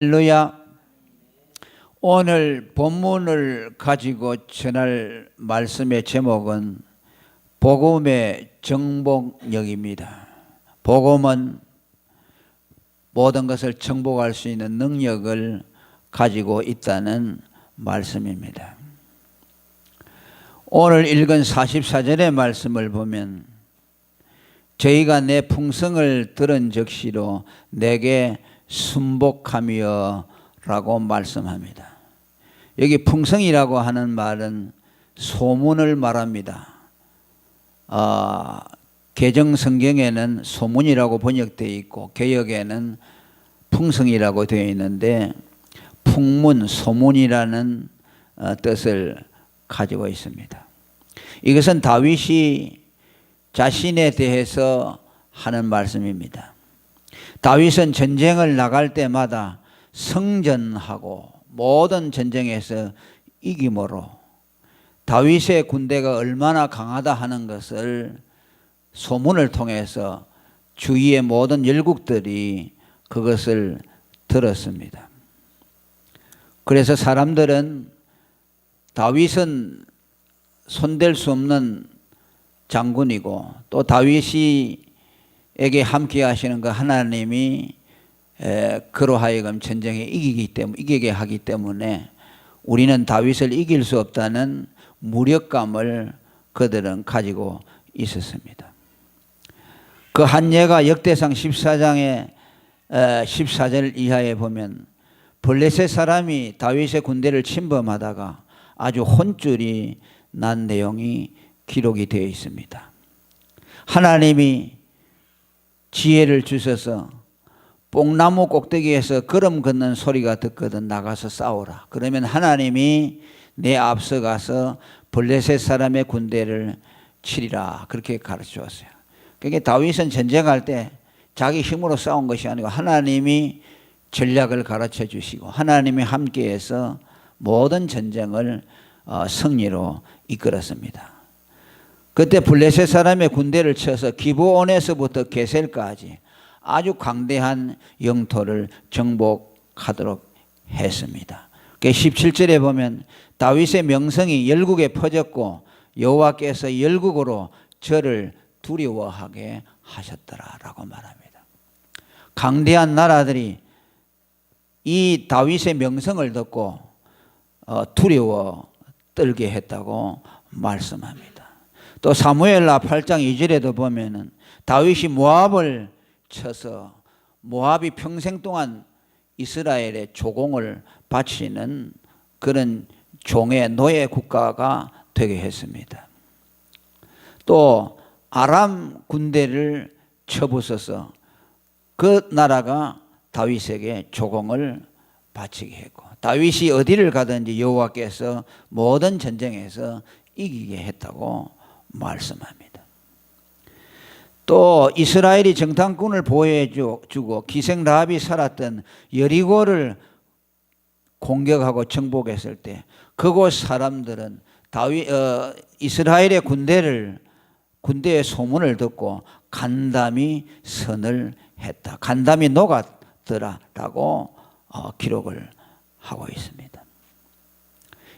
할렐루야. 오늘 본문을 가지고 전할 말씀의 제목은 복음의 정복력입니다. 복음은 모든 것을 정복할 수 있는 능력을 가지고 있다는 말씀입니다. 오늘 읽은 44절의 말씀을 보면 저희가 내 풍성을 들은 적시로 내게 순복하며 라고 말씀합니다. 여기 풍성이라고 하는 말은 소문을 말합니다. 개정 성경에는 소문이라고 번역되어 있고 개역에는 풍성이라고 되어 있는데 풍문, 소문이라는 뜻을 가지고 있습니다. 이것은 다윗이 자신에 대해서 하는 말씀입니다. 다윗은 전쟁을 나갈 때마다 성전하고 모든 전쟁에서 이김으로 다윗의 군대가 얼마나 강하다 하는 것을 소문을 통해서 주위의 모든 열국들이 그것을 들었습니다. 그래서 사람들은 다윗은 손댈 수 없는 장군이고 또 다윗이 에게 함께 하시는 그 하나님이 그로 하여금 전쟁에 이기게 하기 때문에 우리는 다윗을 이길 수 없다는 무력감을 그들은 가지고 있었습니다. 그 한 예가 역대상 14장의 14절 이하에 보면 블레셋 사람이 다윗의 군대를 침범하다가 아주 혼쭐이 난 내용이 기록이 되어 있습니다. 하나님이 지혜를 주셔서 뽕나무 꼭대기에서 걸음 걷는 소리가 듣거든 나가서 싸우라. 그러면 하나님이 내 앞서가서 블레셋 사람의 군대를 치리라. 그렇게 가르쳐 줬어요. 그러니까 다윗은 전쟁할 때 자기 힘으로 싸운 것이 아니고 하나님이 전략을 가르쳐 주시고 하나님이 함께해서 모든 전쟁을 승리로 이끌었습니다. 그때 블레셋 사람의 군대를 쳐서 기브온에서부터 게셀까지 아주 광대한 영토를 정복하도록 했습니다. 17절에 보면 다윗의 명성이 열국에 퍼졌고 여호와께서 열국으로 저를 두려워하게 하셨더라라고 말합니다. 강대한 나라들이 이 다윗의 명성을 듣고 두려워 떨게 했다고 말씀합니다. 또 사무엘하 8장 2절에도 보면은 다윗이 모압을 쳐서 모압이 평생 동안 이스라엘의 조공을 바치는 그런 종의 노예 국가가 되게 했습니다. 또 아람 군대를 쳐부숴서 그 나라가 다윗에게 조공을 바치게 했고 다윗이 어디를 가든지 여호와께서 모든 전쟁에서 이기게 했다고 말씀합니다. 또 이스라엘이 정탐꾼을 보호해 주고 기생 라합이 살았던 여리고를 공격하고 정복했을 때 그곳 사람들은 이스라엘의 군대의 소문을 듣고 간담이 선을 했다. 간담이 녹았더라라고 기록을 하고 있습니다.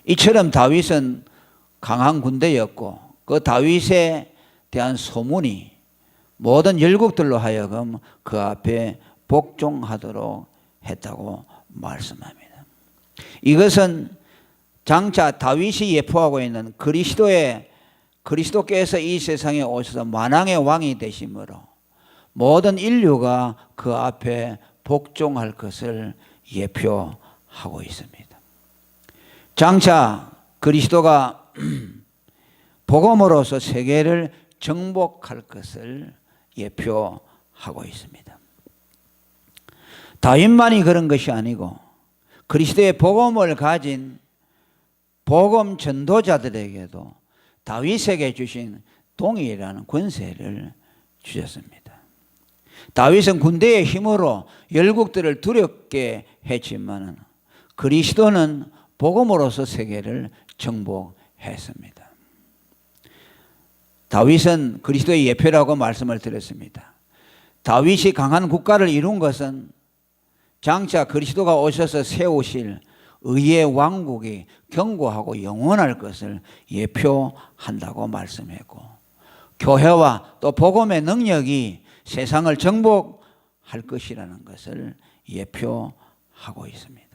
이처럼 다윗은 강한 군대였고 그 다윗에 대한 소문이 모든 열국들로 하여금 그 앞에 복종하도록 했다고 말씀합니다. 이것은 장차 다윗이 예표하고 있는 그리스도께서 이 세상에 오셔서 만왕의 왕이 되심으로 모든 인류가 그 앞에 복종할 것을 예표하고 있습니다. 장차 그리스도가 복음으로서 세계를 정복할 것을 예표하고 있습니다. 다윗만이 그런 것이 아니고 그리스도의 복음을 가진 복음 전도자들에게도 다윗에게 주신 동일이라는 권세를 주셨습니다. 다윗은 군대의 힘으로 열국들을 두렵게 했지만 그리스도는 복음으로서 세계를 정복했습니다. 다윗은 그리스도의 예표라고 말씀을 드렸습니다. 다윗이 강한 국가를 이룬 것은 장차 그리스도가 오셔서 세우실 의의 왕국이 견고하고 영원할 것을 예표한다고 말씀했고, 교회와 또 복음의 능력이 세상을 정복할 것이라는 것을 예표하고 있습니다.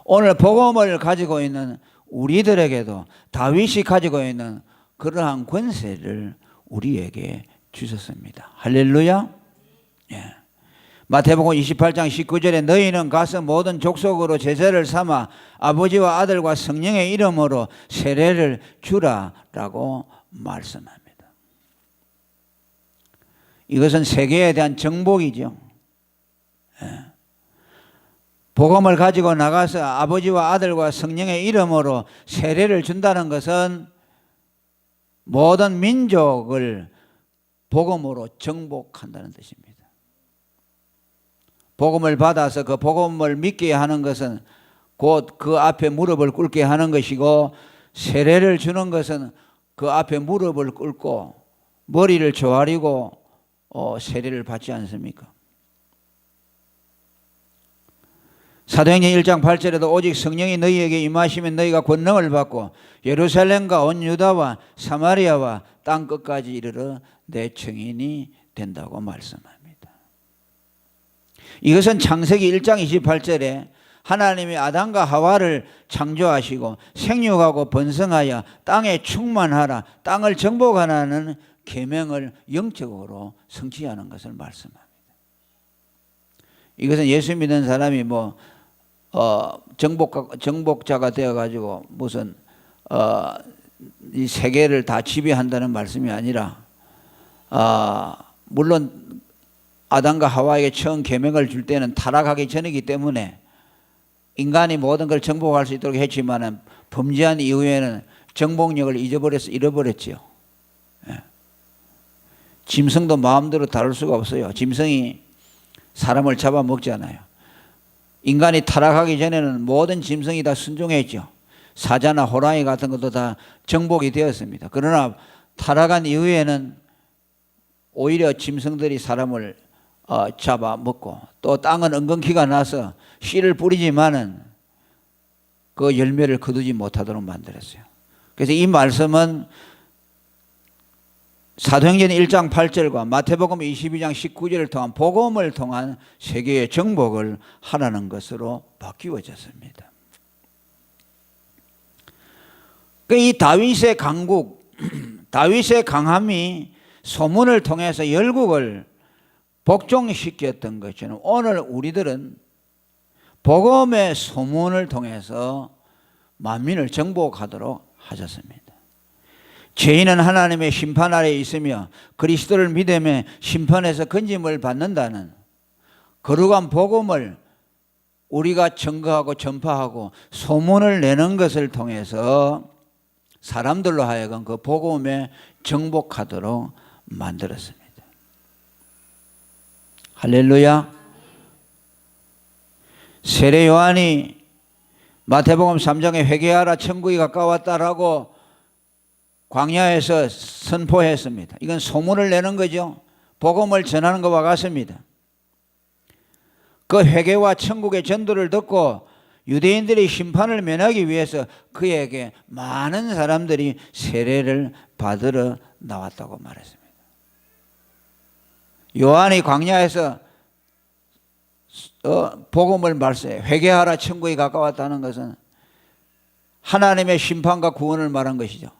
오늘 복음을 가지고 있는 우리들에게도 다윗이 가지고 있는 그러한 권세를 우리에게 주셨습니다. 할렐루야. 예. 마태복음 28장 19절에 너희는 가서 모든 족속으로 제자를 삼아 아버지와 아들과 성령의 이름으로 세례를 주라라고 말씀합니다. 이것은 세계에 대한 정복이죠. 예. 복음을 가지고 나가서 아버지와 아들과 성령의 이름으로 세례를 준다는 것은 모든 민족을 복음으로 정복한다는 뜻입니다. 복음을 받아서 그 복음을 믿게 하는 것은 곧 그 앞에 무릎을 꿇게 하는 것이고, 세례를 주는 것은 그 앞에 무릎을 꿇고 머리를 조아리고 세례를 받지 않습니까? 사도행전 1장 8절에도 오직 성령이 너희에게 임하시면 너희가 권능을 받고 예루살렘과 온 유다와 사마리아와 땅 끝까지 이르러 내 증인이 된다고 말씀합니다. 이것은 창세기 1장 28절에 하나님이 아담과 하와를 창조하시고 생육하고 번성하여 땅에 충만하라, 땅을 정복하라는 계명을 영적으로 성취하는 것을 말씀합니다. 이것은 예수 믿는 사람이 정복자가 되어가지고 무슨 이 세계를 다 지배한다는 말씀이 아니라, 물론 아담과 하와에게 처음 계명을 줄 때는 타락하기 전이기 때문에 인간이 모든 걸 정복할 수 있도록 했지만 범죄한 이후에는 정복력을 잃어버렸지요. 예. 짐승도 마음대로 다룰 수가 없어요. 짐승이 사람을 잡아먹잖아요. 인간이 타락하기 전에는 모든 짐승이 다 순종했죠. 사자나 호랑이 같은 것도 다 정복이 되었습니다. 그러나 타락한 이후에는 오히려 짐승들이 사람을 잡아먹고, 또 땅은 엉겅퀴가 나서 씨를 뿌리지만은 그 열매를 거두지 못하도록 만들었어요. 그래서 이 말씀은 사도행전 1장 8절과 마태복음 22장 19절을 통한 복음을 통한 세계의 정복을 하라는 것으로 바뀌어졌습니다. 이 다윗의 강국, 다윗의 강함이 소문을 통해서 열국을 복종시켰던 것처럼 오늘 우리들은 복음의 소문을 통해서 만민을 정복하도록 하셨습니다. 죄인은 하나님의 심판 아래에 있으며 그리스도를 믿으며 심판에서 건짐을 받는다는 거룩한 복음을 우리가 증거하고 전파하고 소문을 내는 것을 통해서 사람들로 하여금 그 복음에 정복하도록 만들었습니다. 할렐루야. 세례 요한이 마태복음 3장에 회개하라 천국이 가까웠다라고 광야에서 선포했습니다. 이건 소문을 내는 거죠. 복음을 전하는 것과 같습니다. 그 회개와 천국의 전도를 듣고 유대인들의 심판을 면하기 위해서 그에게 많은 사람들이 세례를 받으러 나왔다고 말했습니다. 요한이 광야에서 복음을 말씀해 회개하라 천국이 가까웠다는 것은 하나님의 심판과 구원을 말한 것이죠.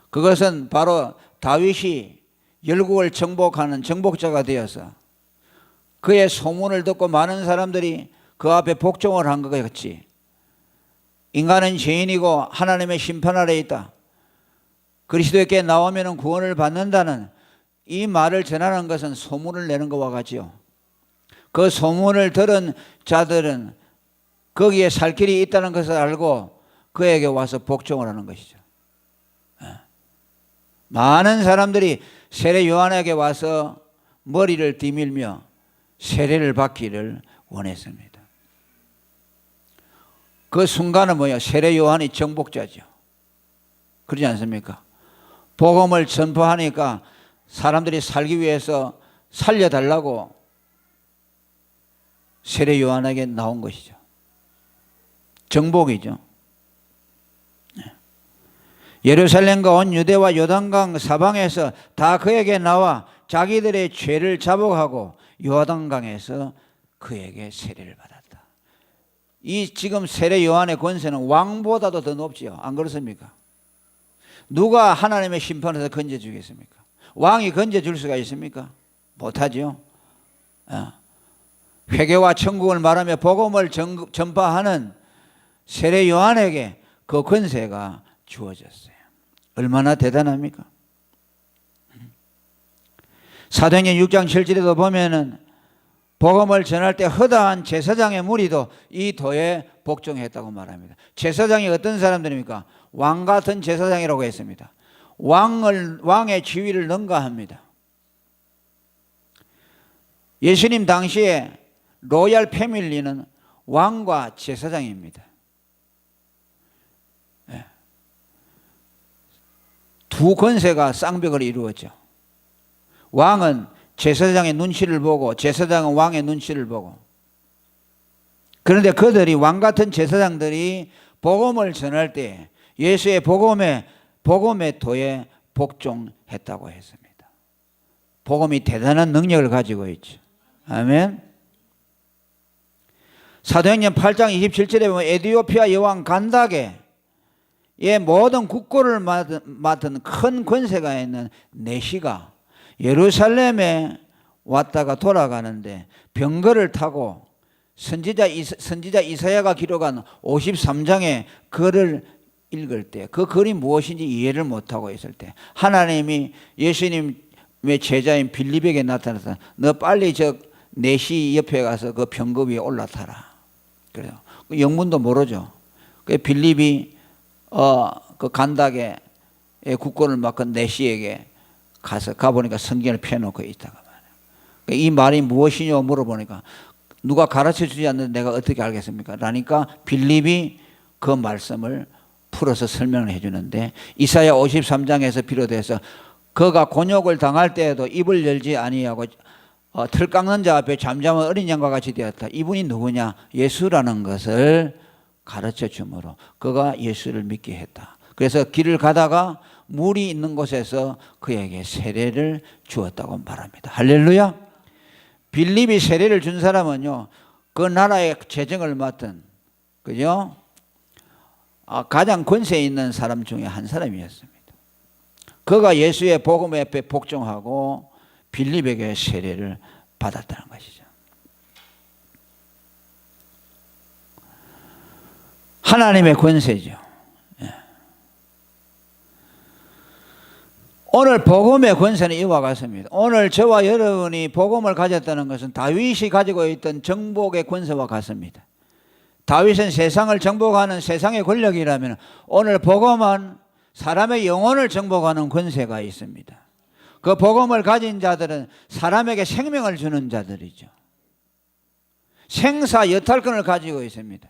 그것은 바로 다윗이 열국을 정복하는 정복자가 되어서 그의 소문을 듣고 많은 사람들이 그 앞에 복종을 한 것같이 인간은 죄인이고 하나님의 심판 아래에 있다, 그리스도께 나오면 구원을 받는다는 이 말을 전하는 것은 소문을 내는 것과 같지요. 그 소문을 들은 자들은 거기에 살 길이 있다는 것을 알고 그에게 와서 복종을 하는 것이죠. 많은 사람들이 세례 요한에게 와서 머리를 디밀며 세례를 받기를 원했습니다. 그 순간은 뭐야? 세례 요한이 정복자죠. 그러지 않습니까? 복음을 전파하니까 사람들이 살기 위해서 살려달라고 세례 요한에게 나온 것이죠. 정복이죠. 예루살렘과 온 유대와 요단강 사방에서 다 그에게 나와 자기들의 죄를 자복하고 요단강에서 그에게 세례를 받았다. 이 지금 세례 요한의 권세는 왕보다도 더 높지요. 안 그렇습니까? 누가 하나님의 심판에서 건져주겠습니까? 왕이 건져줄 수가 있습니까? 못하죠. 회개와 천국을 말하며 복음을 전파하는 세례 요한에게 그 권세가 주어졌어요. 얼마나 대단합니까? 사도행전 6장 7절에도 보면은 복음을 전할 때 허다한 제사장의 무리도 이 도에 복종했다고 말합니다. 제사장이 어떤 사람들입니까? 왕 같은 제사장이라고 했습니다. 왕의 지위를 능가합니다. 예수님 당시에 로얄 패밀리는 왕과 제사장입니다. 두 권세가 쌍벽을 이루었죠. 왕은 제사장의 눈치를 보고 제사장은 왕의 눈치를 보고. 그런데 그들이 왕 같은 제사장들이 복음을 전할 때 예수의 복음의 도에 복종했다고 했습니다. 복음이 대단한 능력을 가지고 있죠. 아멘. 사도행전 8장 27절에 보면 에티오피아 여왕 간다게의 모든 국고를 맡은 큰 권세가 있는 내시가 예루살렘에 왔다가 돌아가는데 병거를 타고 선지자 이사야가 기록한 53장의 글을 읽을 때 그 글이 무엇인지 이해를 못하고 있을 때 하나님이 예수님의 제자인 빌립에게 나타나서 너 빨리 저 내시 옆에 가서 그 병거 위에 올라타라. 그래요. 영문도 모르죠. 그 빌립이 그 간닥의 국권을 맡은 내시에게 가보니까 성경을 펴놓고 있다가 말이에요. 이 말이 무엇이냐고 물어보니까 누가 가르쳐 주지 않는데 내가 어떻게 알겠습니까? 라니까 빌립이 그 말씀을 풀어서 설명을 해주는데 이사야 53장에서 비롯해서 그가 곤욕을 당할 때에도 입을 열지 아니하고 틀 깎는 자 앞에 잠잠한 어린 양과 같이 되었다. 이분이 누구냐? 예수라는 것을 가르쳐 주므로 그가 예수를 믿게 했다. 그래서 길을 가다가 물이 있는 곳에서 그에게 세례를 주었다고 말합니다. 할렐루야. 빌립이 세례를 준 사람은요, 그 나라의 재정을 맡은, 그죠? 가장 권세 있는 사람 중에 한 사람이었습니다. 그가 예수의 복음에 복종하고 빌립에게 세례를 받았다는 것이죠. 하나님의 권세죠. 오늘 복음의 권세는 이와 같습니다. 오늘 저와 여러분이 복음을 가졌다는 것은 다윗이 가지고 있던 정복의 권세와 같습니다. 다윗은 세상을 정복하는 세상의 권력이라면 오늘 복음은 사람의 영혼을 정복하는 권세가 있습니다. 그 복음을 가진 자들은 사람에게 생명을 주는 자들이죠. 생사 여탈권을 가지고 있습니다.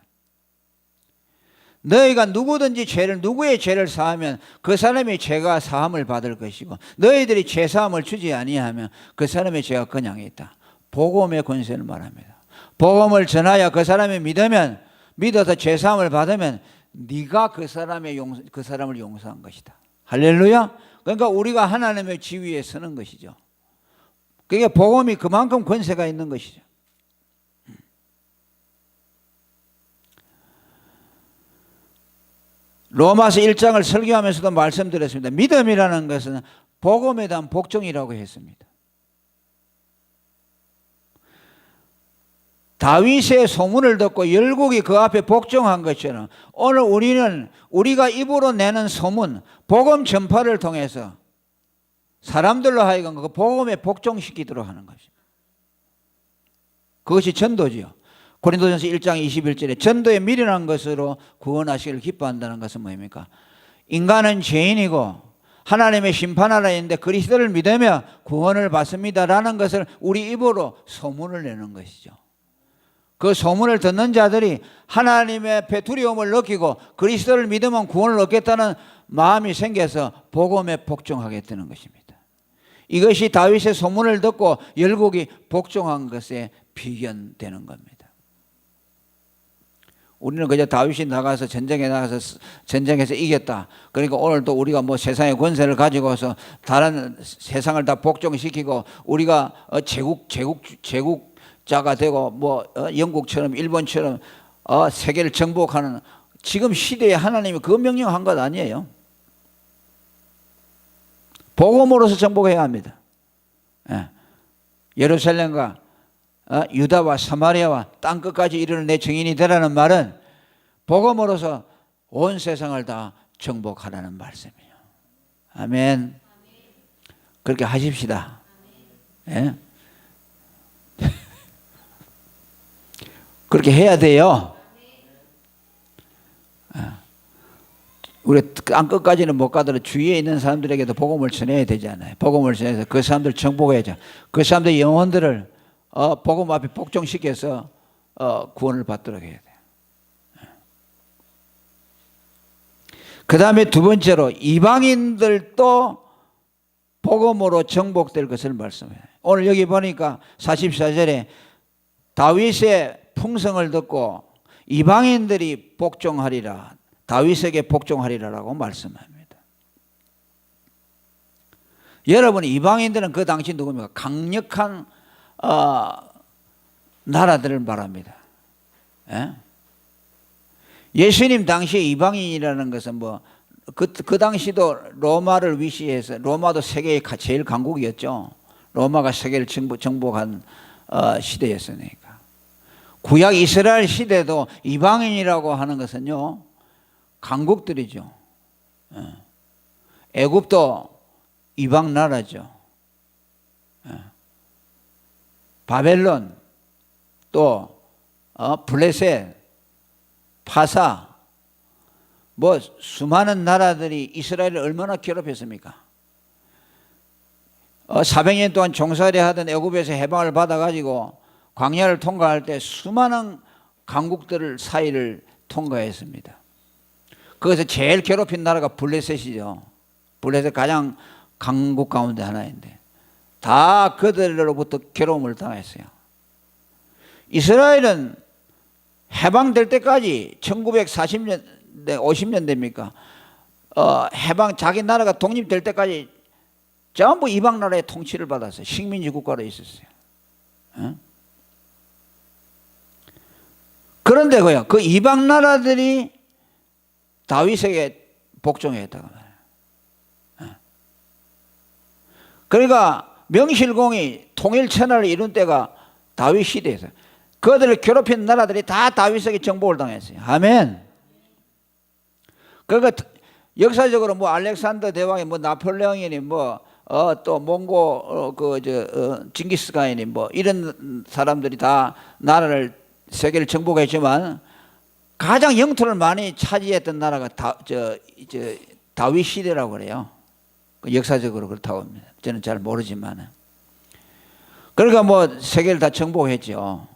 너희가 누구든지 누구의 죄를 사하면 그 사람의 죄가 사함을 받을 것이고 너희들이 죄 사함을 주지 아니하면 그 사람의 죄가 그냥 있다. 복음의 권세를 말합니다. 복음을 전하여 그 사람이 믿어서 죄 사함을 받으면 네가 그 사람을 용서한 것이다. 할렐루야. 그러니까 우리가 하나님의 지위에 서는 것이죠. 그러니까 복음이 그만큼 권세가 있는 것이죠. 로마서 1장을 설교하면서도 말씀드렸습니다. 믿음이라는 것은 복음에 대한 복종이라고 했습니다. 다윗의 소문을 듣고 열국이 그 앞에 복종한 것처럼 오늘 우리가 입으로 내는 소문, 복음 전파를 통해서 사람들로 하여금 그 복음에 복종시키도록 하는 것입니다. 그것이 전도지요. 고린도전서 1장 21절에 전도에 미련한 것으로 구원하시기를 기뻐한다는 것은 뭐입니까? 인간은 죄인이고 하나님의 심판하라 했는데 그리스도를 믿으며 구원을 받습니다라는 것을 우리 입으로 소문을 내는 것이죠. 그 소문을 듣는 자들이 하나님의 두려움을 느끼고 그리스도를 믿으면 구원을 얻겠다는 마음이 생겨서 복음에 복종하게 되는 것입니다. 이것이 다윗의 소문을 듣고 열국이 복종한 것에 비견되는 겁니다. 우리는 그저 다윗이 나가서 전쟁에 나가서 전쟁에서 이겼다. 그러니까 오늘도 우리가 뭐 세상의 권세를 가지고서 다른 세상을 다 복종시키고 우리가 제국자가 되고 뭐 영국처럼 일본처럼 세계를 정복하는 지금 시대에 하나님이 그 명령한 것 아니에요. 복음으로서 정복해야 합니다. 예. 예루살렘과 유다와 사마리아와 땅끝까지 이르는 내 증인이 되라는 말은 복음으로서 온 세상을 다 정복하라는 말씀이에요. 아멘. 그렇게 하십시다. 예? 그렇게 해야 돼요. 우리 땅끝까지는 못 가더라도 주위에 있는 사람들에게도 복음을 전해야 되잖아요. 복음을 전해서 그 사람들 정복해야죠. 그 사람들 영혼들을 복음 앞에 복종시켜서 구원을 받도록 해야 돼요. 그 다음에 두 번째로 이방인들도 복음으로 정복될 것을 말씀해요. 오늘 여기 보니까 44절에 다윗의 풍성을 듣고 이방인들이 복종하리라, 다윗에게 복종하리라라고 말씀합니다. 여러분, 이방인들은 그 당시 누굽니까? 강력한 나라들을 말합니다. 예? 예수님 당시에 이방인이라는 것은 그 당시도 로마를 위시해서, 로마도 세계의 제일 강국이었죠. 로마가 세계를 정복한 시대였으니까. 구약 이스라엘 시대도 이방인이라고 하는 것은요, 강국들이죠. 애굽도 이방 나라죠. 바벨론, 또 블레셋, 파사, 뭐 수많은 나라들이 이스라엘을 얼마나 괴롭혔습니까? 400년 동안 종살이 하던 애굽에서 해방을 받아가지고 광야를 통과할 때 수많은 강국들 사이를 통과했습니다. 거기서 제일 괴롭힌 나라가 블레셋이죠. 블레셋 가장 강국 가운데 하나인데 다 그들로부터 괴로움을 당했어요. 이스라엘은 해방될 때까지 1940년대 50년대입니까? 해방 자기 나라가 독립될 때까지 전부 이방 나라의 통치를 받았어요. 식민지 국가로 있었어요. 그런데 그 이방 나라들이 다윗에게 복종했다고 말해요. 그러니까 명실공히 통일천하를 이룬 때가 다윗 시대에서 그들을 괴롭힌 나라들이 다 다윗에게 정복을 당했어요. 아멘. 그러니까 역사적으로 뭐 알렉산더 대왕이 뭐 나폴레옹이니 또 몽고 징기스칸이니 뭐 이런 사람들이 다 나라를 세계를 정복했지만 가장 영토를 많이 차지했던 나라가 다윗 시대라고 그래요. 역사적으로 그렇다고 합니다. 저는 잘 모르지만. 그러니까 뭐 세계를 다 정복했죠.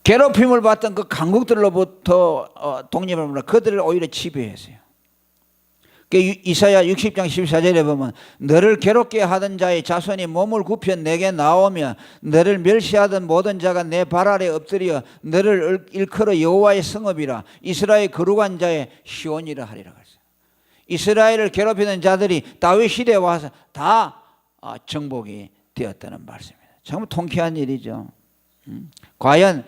괴롭힘을 받던 그 강국들로부터 독립을 받아 그들을 오히려 지배했어요. 이사야 60장 14절에 보면 너를 괴롭게 하던 자의 자손이 몸을 굽혀 내게 나오며 너를 멸시하던 모든 자가 내 발 아래 엎드려 너를 일컬어 여호와의 성읍이라 이스라엘 거룩한 자의 시온이라 하리라 그랬어요. 이스라엘을 괴롭히는 자들이 다윗 시대에 와서 다 정복이 되었다는 말씀입니다. 정말 통쾌한 일이죠. 과연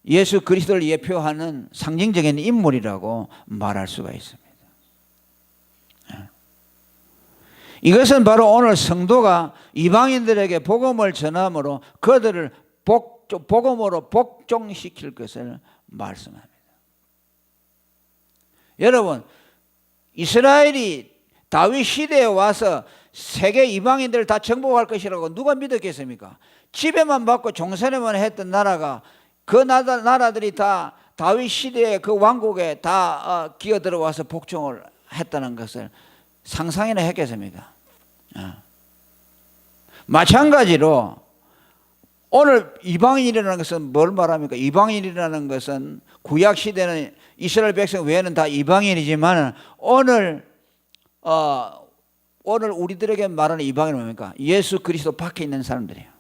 예수 그리스도를 예표하는 상징적인 인물이라고 말할 수가 있습니다. 이것은 바로 오늘 성도가 이방인들에게 복음을 전함으로 그들을 복음으로 복종시킬 것을 말씀합니다. 여러분, 이스라엘이 다윗 시대에 와서 세계 이방인들을 다 정복할 것이라고 누가 믿었겠습니까? 지배만 받고 종살이만 했던 나라가 그 나라들이 다 다윗 시대의 그 왕국에 다 기어들어와서 복종을 했다는 것을 상상이나 했겠습니까? 마찬가지로 오늘 이방인이라는 것은 뭘 말합니까? 이방인이라는 것은 구약 시대는 이스라엘 백성 외에는 다 이방인이지만 오늘 우리들에게 말하는 이방인은 뭡니까? 예수 그리스도 밖에 있는 사람들이에요.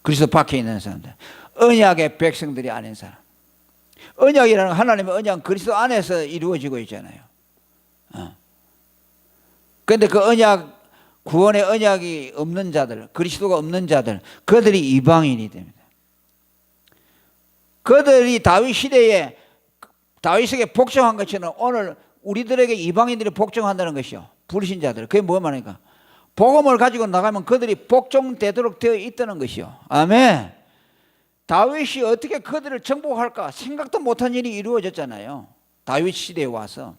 그리스도 밖에 있는 사람들, 언약의 백성들이 아닌 사람. 언약이라는 하나님의 언약은 그리스도 안에서 이루어지고 있잖아요. 그런데 그 언약, 구원의 언약이 없는 자들, 그리스도가 없는 자들, 그들이 이방인이 됩니다. 그들이 다윗 시대에 다윗에게 복종한 것처럼 오늘 우리들에게 이방인들이 복종한다는 것이요, 불신자들. 그게 뭐 말입니까? 복음을 가지고 나가면 그들이 복종되도록 되어 있다는 것이요. 아멘. 다윗이 어떻게 그들을 정복할까 생각도 못한 일이 이루어졌잖아요. 다윗 시대에 와서.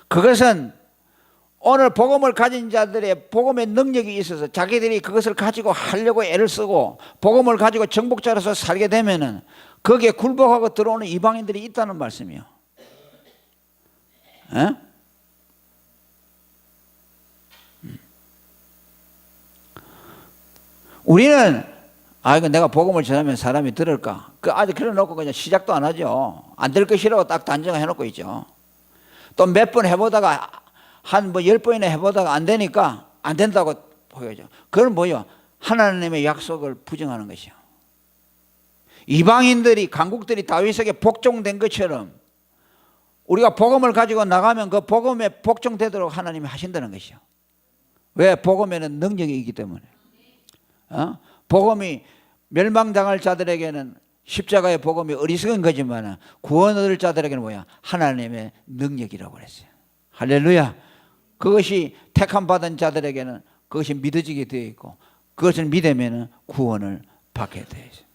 그것은 오늘 복음을 가진 자들의 복음의 능력이 있어서 자기들이 그것을 가지고 하려고 애를 쓰고 복음을 가지고 정복자로서 살게 되면은 거기에 굴복하고 들어오는 이방인들이 있다는 말씀이요. 에? 우리는 이거 내가 복음을 전하면 사람이 들을까? 아직 그래 놓고 그냥 시작도 안 하죠. 안 될 것이라고 딱 단정해 놓고 있죠. 또 몇 번 해보다가 한 10번이나 해보다가 안 되니까 안 된다고 보여줘. 그건 뭐요? 하나님의 약속을 부정하는 것이요. 이방인들이, 강국들이 다윗에게 복종된 것처럼 우리가 복음을 가지고 나가면 그 복음에 복종되도록 하나님이 하신다는 것이요. 왜? 복음에는 능력이 있기 때문에. 복음이 멸망당할 자들에게는 십자가의 복음이 어리석은 거지만 구원 얻을 자들에게는 뭐야? 하나님의 능력이라고 그랬어요. 할렐루야. 그것이 택함 받은 자들에게는 그것이 믿어지게 되어 있고 그것을 믿으면 구원을 받게 되어 있어요.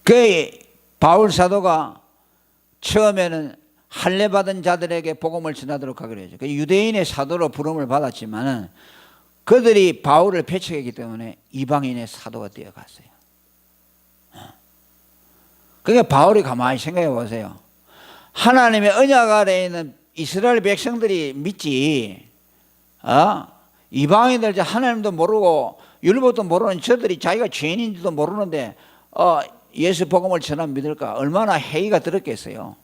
그 바울 사도가 처음에는 할례 받은 자들에게 복음을 전하도록 하기로 했죠. 그 유대인의 사도로 부름을 받았지만은 그들이 바울을 배척했기 때문에 이방인의 사도가 되어갔어요. 그러니까 바울이 가만히 생각해 보세요. 하나님의 언약 아래에 있는 이스라엘 백성들이 믿지, 이방인들 하나님도 모르고 율법도 모르는 저들이 자기가 죄인인지도 모르는데 예수 복음을 전하면 믿을까? 얼마나 회의가 들었겠어요.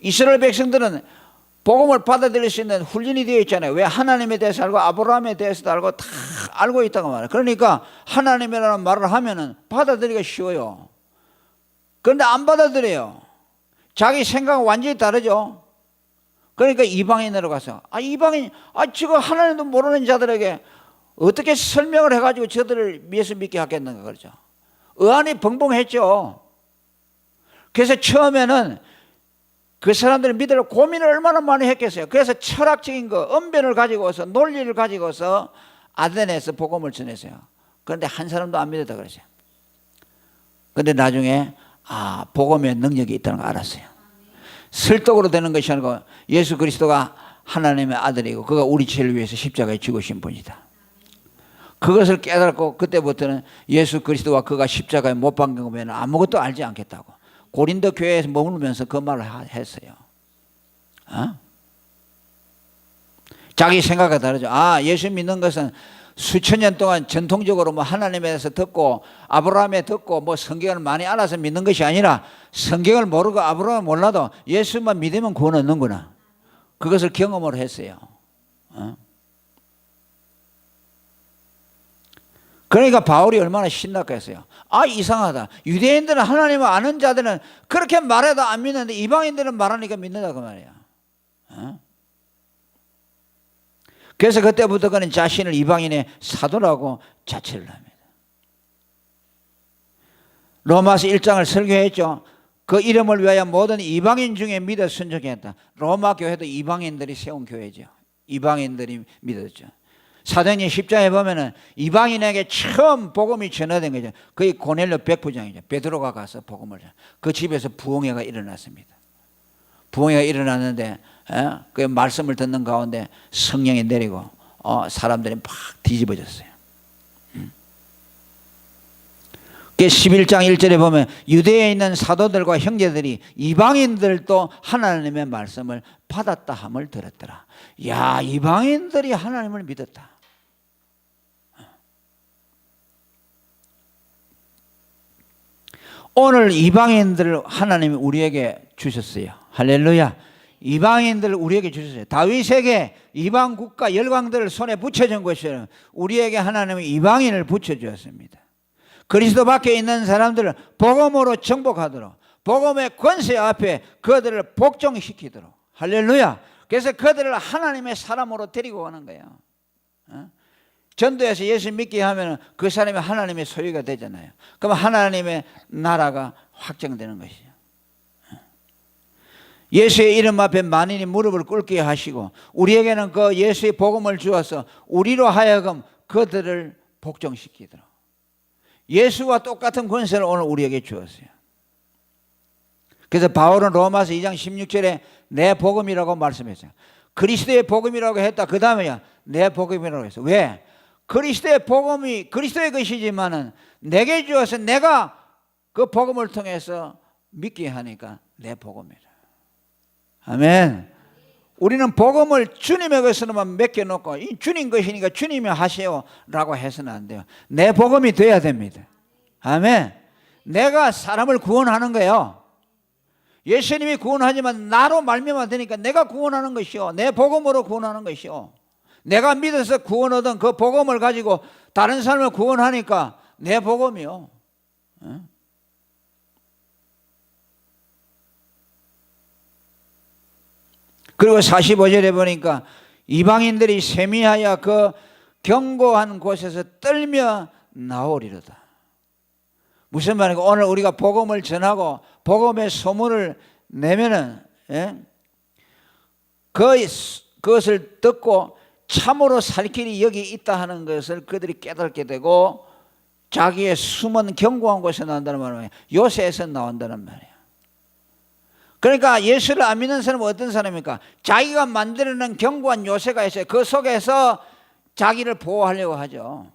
이스라엘 백성들은 복음을 받아들일 수 있는 훈련이 되어 있잖아요. 왜? 하나님에 대해서 알고 아브라함에 대해서도 알고 다 알고 있다고 말해요. 그러니까 하나님이라는 말을 하면은 받아들이기가 쉬워요. 그런데 안 받아들여요. 자기 생각은 완전히 다르죠. 그러니까 이방인으로 가서 이방인 지금 하나님도 모르는 자들에게 어떻게 설명을 해가지고 저들을 예수 믿게 하겠는가 그러죠. 의안이 벙벙했죠. 그래서 처음에는 그 사람들을 믿으려고 고민을 얼마나 많이 했겠어요. 그래서 철학적인 언변을 가지고서 논리를 가지고서 아덴에서 복음을 전했어요. 그런데 한 사람도 안 믿었다 그러죠. 그런데 나중에 복음의 능력이 있다는 걸 알았어요. 설득으로 되는 것이 아니고 예수 그리스도가 하나님의 아들이고 그가 우리 죄를 위해서 십자가에 죽으신 분이다. 그것을 깨닫고 그때부터는 예수 그리스도와 그가 십자가에 못 박힌 거 아무것도 알지 않겠다고 고린도 교회에서 머물면서 그 말을 했어요. 자기 생각과 다르죠. 예수 믿는 것은 수천 년 동안 전통적으로 하나님에 대해서 듣고 아브라함에 듣고 성경을 많이 알아서 믿는 것이 아니라 성경을 모르고 아브라함을 몰라도 예수만 믿으면 구원 얻는구나. 그것을 경험을 했어요. 그러니까 바울이 얼마나 신났겠어요. 이상하다. 유대인들은 하나님을 아는 자들은 그렇게 말해도 안 믿는데 이방인들은 말하니까 믿는다 그 말이야. 그래서 그때부터 그는 자신을 이방인의 사도라고 자처를 합니다. 로마서 1장을 설교했죠. 그 이름을 위하여 모든 이방인 중에 믿어 순종했다. 로마 교회도 이방인들이 세운 교회죠. 이방인들이 믿었죠. 사도행전 10장에 보면은 이방인에게 처음 복음이 전해된 거죠. 그게 고넬료 백부장이죠. 베드로가 가서 복음을 그 집에서 부흥회가 일어났습니다. 부흥회가 일어났는데 그 말씀을 듣는 가운데 성령이 내리고 사람들이 막 뒤집어졌어요. 그 11장 1절에 보면 유대에 있는 사도들과 형제들이 이방인들도 하나님의 말씀을 받았다 함을 들었더라. 야, 이방인들이 하나님을 믿었다. 오늘 이방인들을 하나님이 우리에게 주셨어요. 할렐루야. 이방인들을 우리에게 주셨어요. 다윗에게 이방 국가 열강들을 손에 붙여준 것처럼 우리에게 하나님은 이방인을 붙여주었습니다. 그리스도 밖에 있는 사람들을 복음으로 정복하도록, 복음의 권세 앞에 그들을 복종시키도록. 할렐루야. 그래서 그들을 하나님의 사람으로 데리고 오는 거예요. 전도해서 예수 믿게 하면 그 사람이 하나님의 소유가 되잖아요. 그럼 하나님의 나라가 확정되는 것이죠. 예수의 이름 앞에 만인이 무릎을 꿇게 하시고 우리에게는 그 예수의 복음을 주어서 우리로 하여금 그들을 복종시키도록 예수와 똑같은 권세를 오늘 우리에게 주었어요. 그래서 바울은 로마서 2장 16절에 내 복음이라고 말씀했어요. 그리스도의 복음이라고 했다. 그 다음에야 내 복음이라고 했어요. 왜? 그리스도의 복음이 그리스도의 것이지만은 내게 주어서 내가 그 복음을 통해서 믿게 하니까 내 복음이라. 아멘. 우리는 복음을 주님의 것으로만 맡겨놓고 이 주님 것이니까 주님이 하세요라고 해서는 안 돼요. 내 복음이 돼야 됩니다. 아멘. 내가 사람을 구원하는 거예요. 예수님이 구원하지만 나로 말미암아 되니까 내가 구원하는 것이요, 내 복음으로 구원하는 것이요. 내가 믿어서 구원 얻은 그 복음을 가지고 다른 사람을 구원하니까 내 복음이요. 그리고 45절에 보니까 이방인들이 세미하여 그 견고한 곳에서 떨며 나오리로다. 무슨 말이고, 오늘 우리가 복음을 전하고 복음의 소문을 내면은 그것을 듣고 참으로 살 길이 여기 있다 하는 것을 그들이 깨닫게 되고 자기의 숨은 견고한 곳에서 나온다는 말이에요. 요새에서 나온다는 말이에요. 그러니까 예수를 안 믿는 사람은 어떤 사람입니까? 자기가 만들어낸 견고한 요새가 있어요. 그 속에서 자기를 보호하려고 하죠.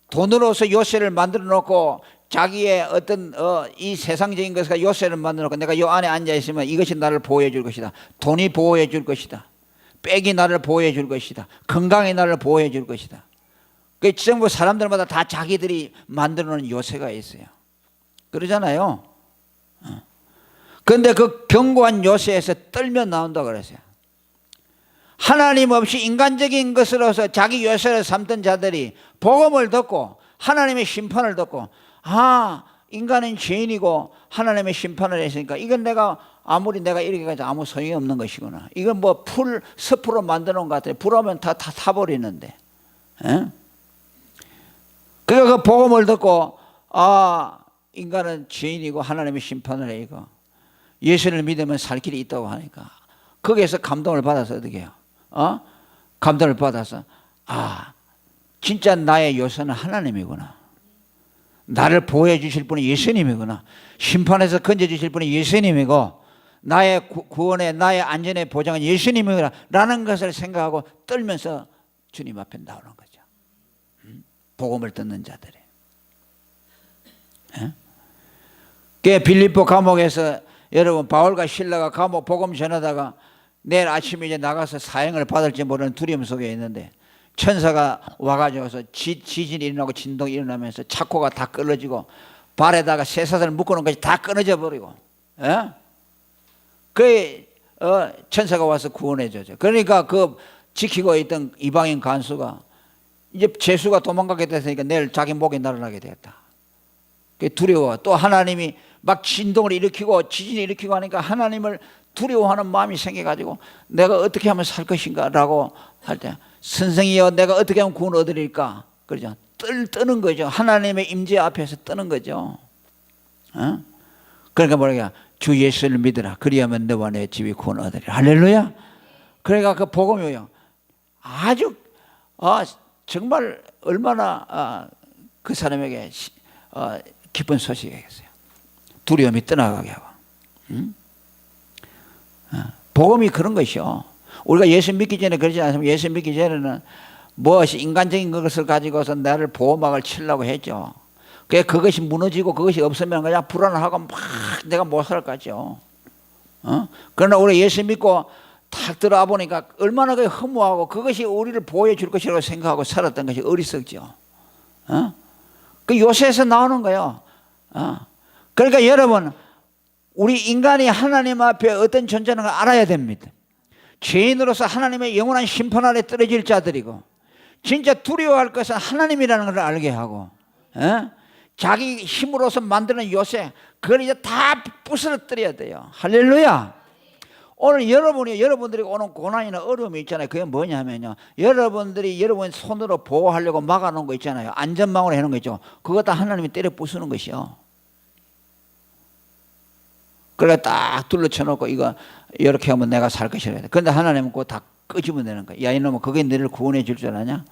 돈으로서 요새를 만들어 놓고 자기의 어떤 이 세상적인 것과 요새를 만들어 놓고 내가 요 안에 앉아 있으면 이것이 나를 보호해 줄 것이다. 돈이 보호해 줄 것이다. 빽이 나를 보호해 줄 것이다. 건강이 나를 보호해 줄 것이다. 그 전부 사람들마다 다 자기들이 만들어 놓은 요새가 있어요. 그러잖아요. 그런데 그 견고한 요새에서 떨며 나온다고 그랬어요. 하나님 없이 인간적인 것으로서 자기 요새를 삼던 자들이 복음을 듣고 하나님의 심판을 듣고, 아, 인간은 죄인이고 하나님의 심판을 했으니까 이건 내가 아무리 내가 이렇게 가지고 아무 소용이 없는 것이구나. 이건 뭐 숲으로 만들어 놓은 것 같아요. 불 오면 다 타버리는데. 그러니까 그 복음을 듣고, 아, 인간은 죄인이고 하나님의 심판을 해. 이거 예수를 믿으면 살 길이 있다고 하니까 거기에서 감동을 받아서 어떻게 해요? 감동을 받아서, 아, 진짜 나의 요새는 하나님이구나. 나를 보호해 주실 분이 예수님이구나. 심판에서 건져 주실 분이 예수님이고 나의 구원의 나의 안전의 보장은 예수님이구나 라는 것을 생각하고 떨면서 주님 앞에 나오는 거죠. 복음을 듣는 자들이. 그 빌립보 감옥에서 여러분 바울과 실라가 감옥 복음 전하다가 내일 아침에 이제 나가서 사형을 받을지 모르는 두려움 속에 있는데 천사가 와가지고서 지진이 일어나고 진동이 일어나면서 차코가 다 끊어지고 발에다가 쇠사슬을 묶어놓은 것이 다 끊어져 버리고, 그 천사가 와서 구원해 줬죠. 그러니까 그 지키고 있던 이방인 간수가 이제 죄수가 도망가게 됐으니까 내일 자기 목이 날아나게 되었다. 그게 두려워. 또 하나님이 막 진동을 일으키고 지진을 일으키고 하니까 하나님을 두려워하는 마음이 생겨가지고 내가 어떻게 하면 살 것인가 라고 할 때, 선생이여 내가 어떻게 하면 구원 얻으릴까, 그러죠. 뜨는 거죠. 하나님의 임재 앞에서 뜨는 거죠. 그러니까 뭐냐, 주 예수를 믿으라. 그리하면 너와 내 집이 구원 얻으리라. 할렐루야. 그러니까 그 복음이요, 아주 정말 얼마나 그 사람에게 기쁜 소식이겠어요. 두려움이 떠나가게 하고. 복음이 그런 것이요. 우리가 예수 믿기 전에 그러지 않습니까? 예수 믿기 전에는 무엇이 인간적인 것을 가지고서 나를 보호막을 치려고 했죠. 그것이 무너지고 그것이 없으면 그냥 불안하고 막 내가 못 살 거죠. 그러나 우리 예수 믿고 탁 들어와 보니까 얼마나 그 허무하고 그것이 우리를 보호해 줄 것이라고 생각하고 살았던 것이 어리석죠. 그 요새에서 나오는 거예요. 그러니까 여러분, 우리 인간이 하나님 앞에 어떤 존재는 걸 알아야 됩니다. 죄인으로서 하나님의 영원한 심판 아래 떨어질 자들이고 진짜 두려워할 것은 하나님이라는 걸 알게 하고, 자기 힘으로서 만드는 요새 그걸 이제 다 부스러뜨려야 돼요. 할렐루야. 오늘 여러분들이 오는 고난이나 어려움이 있잖아요. 그게 뭐냐면요, 여러분들이 여러분 손으로 보호하려고 막아놓은 거 있잖아요. 안전망으로 해놓은 거 있죠. 그거 다 하나님이 때려 부수는 것이요. 그래 딱 둘러쳐놓고 이거 이렇게 하면 내가 살 것이라. 그런데 하나님은 그거 다 끄집어내는 되는 거야. 야 이놈아, 그게 너를 구원해 줄 줄 아냐?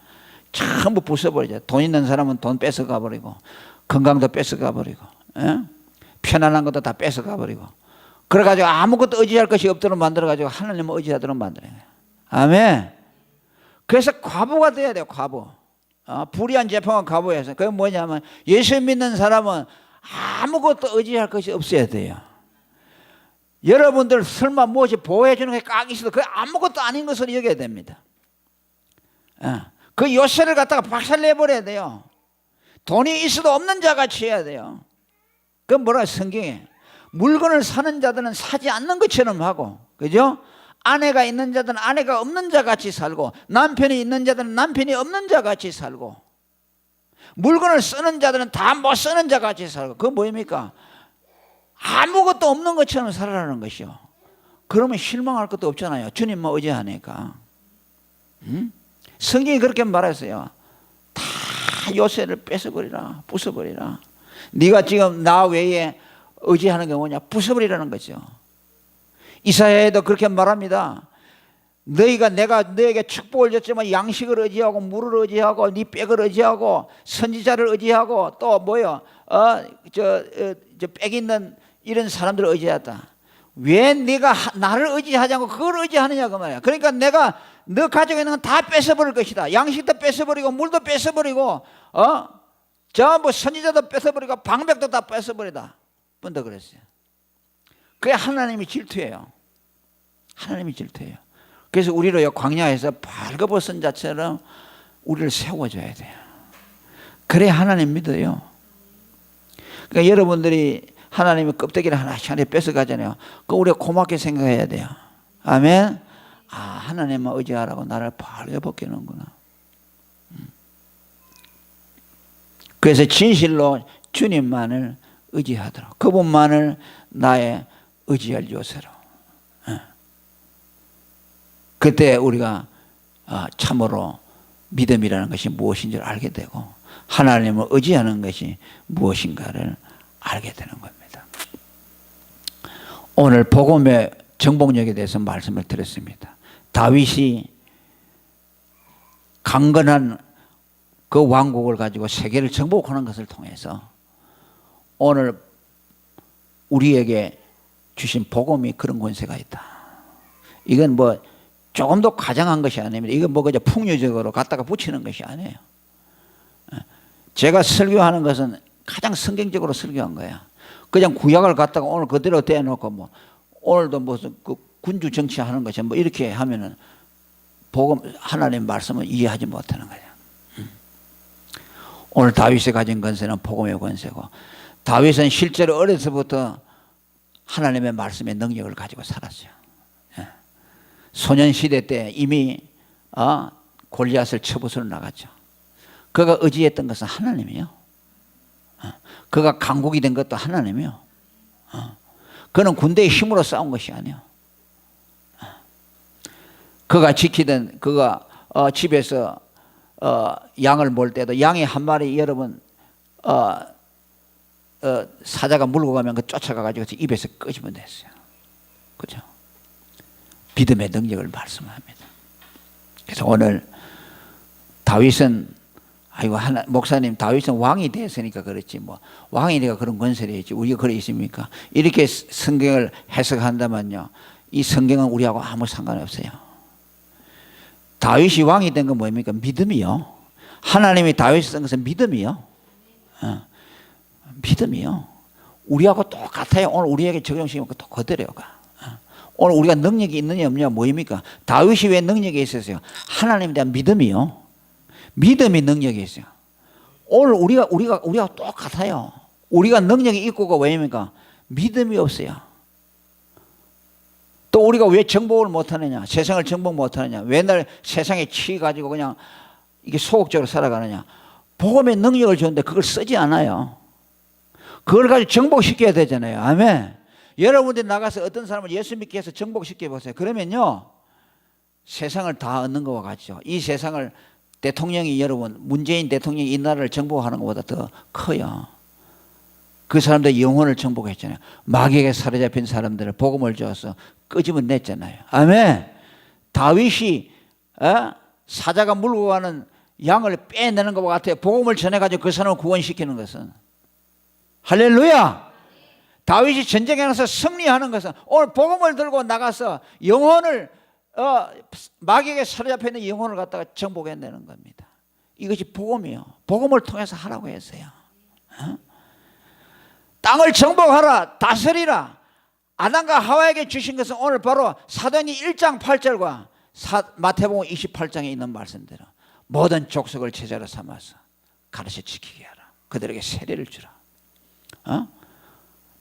전부 부숴버리죠. 돈 있는 사람은 돈 뺏어가 버리고, 건강도 뺏어가 버리고, 편안한 것도 다 뺏어가 버리고, 그래가지고 아무것도 의지할 것이 없도록 만들어가지고 하나님을 의지하도록 만드는 거예요. 아멘. 그래서 과부가 돼야 돼요. 과부. 불의한 재판과 과부에서. 그게 뭐냐면, 예수 믿는 사람은 아무것도 의지할 것이 없어야 돼요. 여러분들 설마 무엇이 보호해 주는 게 깍 있어도 그게 아무것도 아닌 것으로 여겨야 됩니다. 그 요새를 갖다가 박살내버려야 돼요. 돈이 있어도 없는 자같이 해야 돼요. 그 뭐라 성경에, 물건을 사는 자들은 사지 않는 것처럼 하고, 그죠? 아내가 있는 자들은 아내가 없는 자같이 살고, 남편이 있는 자들은 남편이 없는 자같이 살고, 물건을 쓰는 자들은 다 못 쓰는 자같이 살고. 그건 뭐입니까? 아무것도 없는 것처럼 살아라는 것이요. 그러면 실망할 것도 없잖아요. 주님만 의지하니까. 성경이 그렇게 말했어요. 다 요새를 뺏어버리라, 부숴버리라. 네가 지금 나 외에 의지하는 게 뭐냐? 부숴버리라는 거죠. 이사야에도 그렇게 말합니다. 너희가 내가 너에게 축복을 줬지만 양식을 의지하고 물을 의지하고 네 빽을 의지하고 선지자를 의지하고 또 뭐요? 저 빽 있는 이런 사람들을 의지하다. 왜 네가 나를 의지하지 않고 그걸 의지하느냐 그 말이야. 그러니까 내가 너 가지고 있는 건 다 뺏어버릴 것이다. 양식도 뺏어버리고 물도 뺏어버리고 전부 선지자도 뺏어버리고 방백도 다 뺏어버리다. 먼저 그랬어요. 그게 하나님이 질투예요. 하나님이 질투예요. 그래서 우리를 광야에서 벌거벗은 자처럼 우리를 세워줘야 돼요. 그래야 하나님 믿어요. 그러니까 여러분들이 하나님의 껍데기를 하나씩 하나씩 뺏어가잖아요. 그거 우리가 고맙게 생각해야 돼요. 아멘. 하나님만 의지하라고 나를 벌거벗기는구나. 그래서 진실로 주님만을 의지하도록, 그분만을 나의 의지할 요새로. 그때 우리가 참으로 믿음이라는 것이 무엇인지를 알게 되고, 하나님을 의지하는 것이 무엇인가를 알게 되는 겁니다. 오늘 복음의 정복력에 대해서 말씀을 드렸습니다. 다윗이 강건한 그 왕국을 가지고 세계를 정복하는 것을 통해서 오늘 우리에게 주신 복음이 그런 권세가 있다. 이건 뭐 조금도 과장한 것이 아닙니다. 이건 뭐 그저 풍류적으로 갖다가 붙이는 것이 아니에요. 제가 설교하는 것은 가장 성경적으로 설교한 거야. 그냥 구약을 갖다가 오늘 그대로 떼어놓고 뭐 오늘도 무슨 그 군주 정치하는 것이 뭐 이렇게 하면은 복음 하나님 말씀을 이해하지 못하는 거야. 오늘 다윗이 가진 권세는 복음의 권세고, 다윗은 실제로 어려서부터 하나님의 말씀의 능력을 가지고 살았어요. 소년 시대 때 이미 골리앗을 쳐부수러 나갔죠. 그가 의지했던 것은 하나님이요. 그가 강국이 된 것도 하나님이요. 그는 군대의 힘으로 싸운 것이 아니요. 그가 지키던 그가 집에서 양을 몰 때도 양이 한 마리 여러분 사자가 물고 가면 그 쫓아가가지고 입에서 끄집어냈어요. 그죠? 믿음의 능력을 말씀합니다. 그래서 오늘 다윗은 목사님 다윗은 왕이 됐으니까 그렇지 뭐 왕이니까 그런 권세를 했지 우리가 그래 있습니까? 이렇게 성경을 해석한다면요, 이 성경은 우리하고 아무 상관없어요. 다윗이 왕이 된 건 뭐입니까? 믿음이요. 하나님이 다윗을 쓴 것은 믿음이요. 믿음이요. 우리하고 똑같아요. 오늘 우리에게 적용시키면 또 그대로가. 오늘 우리가 능력이 있느냐 없느냐 뭐입니까? 다윗이 왜 능력이 있었어요? 하나님에 대한 믿음이요. 믿음이 능력이 있어요. 오늘 우리가 똑같아요. 우리가 능력이 있고가 왜입니까? 믿음이 없어요. 또 우리가 왜 정복을 못하느냐? 세상을 정복 못하느냐? 왜 날 세상에 치가지고 그냥 이게 소극적으로 살아가느냐? 복음의 능력을 주는데 그걸 쓰지 않아요. 그걸 가지고 정복시켜야 되잖아요. 아멘. 여러분들이 나가서 어떤 사람을 예수 믿게 해서 정복시켜 보세요. 그러면요, 세상을 다 얻는 것과 같죠. 이 세상을 대통령이, 여러분 문재인 대통령이 이 나라를 정복하는 것보다 더 커요. 그 사람들 영혼을 정복했잖아요. 마귀에게 사로잡힌 사람들을 복음을 주어서 끄집어냈잖아요. 아멘. 다윗이 사자가 물고 가는 양을 빼내는 것과 같아요. 복음을 전해가지고 그 사람을 구원시키는 것은. 할렐루야. 다윗이 전쟁에 나가서 승리하는 것은 오늘 복음을 들고 나가서 영혼을 마귀에게 사로잡혀 있는 영혼을 갖다가 정복해내는 겁니다. 이것이 복음이요. 복음을 통해서 하라고 했어요. 땅을 정복하라, 다스리라. 아담과 하와에게 주신 것은 오늘 바로 사도행전 1장 8절과 마태복음 28장에 있는 말씀대로 모든 족속을 제자로 삼아서 가르쳐 지키게 하라. 그들에게 세례를 주라.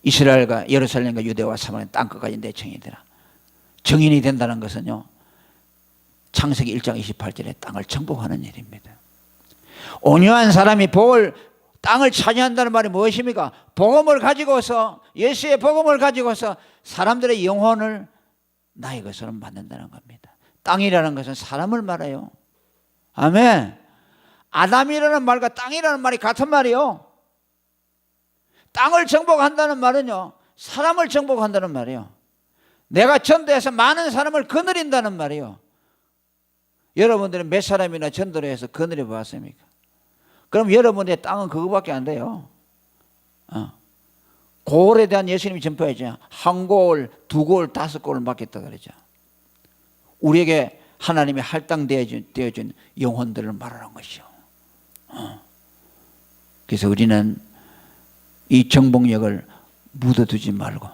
이스라엘과 예루살렘과 유대와 사마리아 땅끝까지 내 정인이라. 정인이 된다는 것은요, 창세기 1장 28절에 땅을 정복하는 일입니다. 온유한 사람이 땅을 차지한다는 말이 무엇입니까? 복음을 가지고서, 예수의 복음을 가지고서 사람들의 영혼을 나의 것으로 만든다는 겁니다. 땅이라는 것은 사람을 말해요. 아멘. 아담이라는 말과 땅이라는 말이 같은 말이요. 땅을 정복한다는 말은요, 사람을 정복한다는 말이에요. 내가 전도해서 많은 사람을 거느린다는 말이에요. 여러분들은 몇 사람이나 전도를 해서 거느려 보았습니까? 그럼 여러분의 땅은 그거밖에 안 돼요. 고을에 대한 예수님이 전파했죠. 한 고을, 두 고을, 다섯 고을 맡겼다 그러죠. 우리에게 하나님이 할당되어준 영혼들을 말하는 것이요. 그래서 우리는 이 정복력을 묻어두지 말고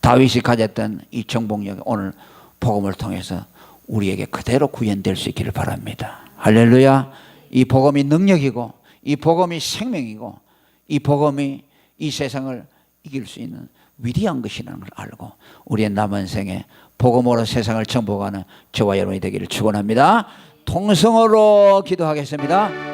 다윗이 가졌던 이 정복력이 오늘 복음을 통해서 우리에게 그대로 구현될 수 있기를 바랍니다. 할렐루야. 이 복음이 능력이고, 이 복음이 생명이고, 이 복음이 이 세상을 이길 수 있는 위대한 것이라는 걸 알고 우리의 남은 생에 복음으로 세상을 정복하는 저와 여러분이 되기를 축원합니다. 통성으로 기도하겠습니다.